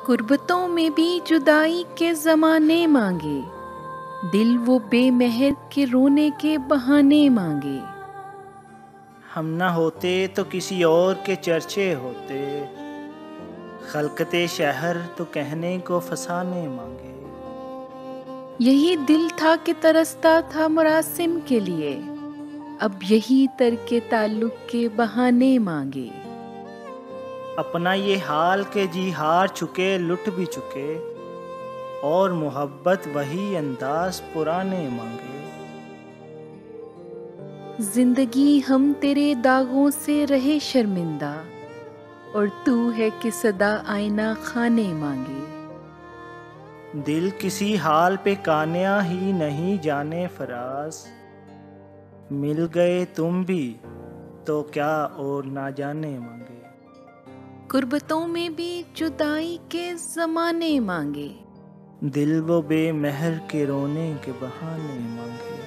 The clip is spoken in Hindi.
कुर्बतों में भी जुदाई के ज़माने मांगे, दिल वो बेमेहर के रोने के बहाने मांगे। हम न होते तो किसी और के चर्चे होते, खलकते शहर तो कहने को फसाने मांगे। यही दिल था कि तरसता था मुरासिम के लिए, अब यही तरके ताल्लुक के बहाने मांगे। अपना ये हाल के जी हार चुके लुट भी चुके, और मोहब्बत वही अंदाज पुराने मांगे। जिंदगी हम तेरे दागों से रहे शर्मिंदा, और तू है कि सदा आईना खाने मांगे। दिल किसी हाल पे कान्या ही नहीं जाने फराज, मिल गए तुम भी तो क्या और ना जाने मांगे। कुर्बतों में भी जुदाई के ज़माने मांगे, दिल वो बेमहर के रोने के बहाने मांगे।